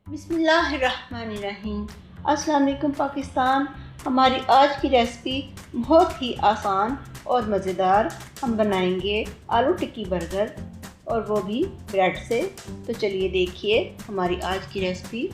बिस्मिल्लाहिर्रहमानिर्रहीम। अस्सलाम वालेकुम पाकिस्तान। हमारी आज की रेसिपी बहुत ही आसान और मज़ेदार। हम बनाएंगे आलू टिक्की बर्गर और वो भी ब्रेड से। तो चलिए देखिए हमारी आज की रेसिपी।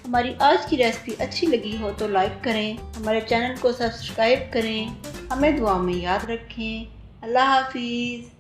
हमारी आज की रेसिपी अच्छी लगी हो तो लाइक करें, हमारे चैनल को सब्सक्राइब करें, हमें दुआ में याद रखें। अल्लाह हाफिज़।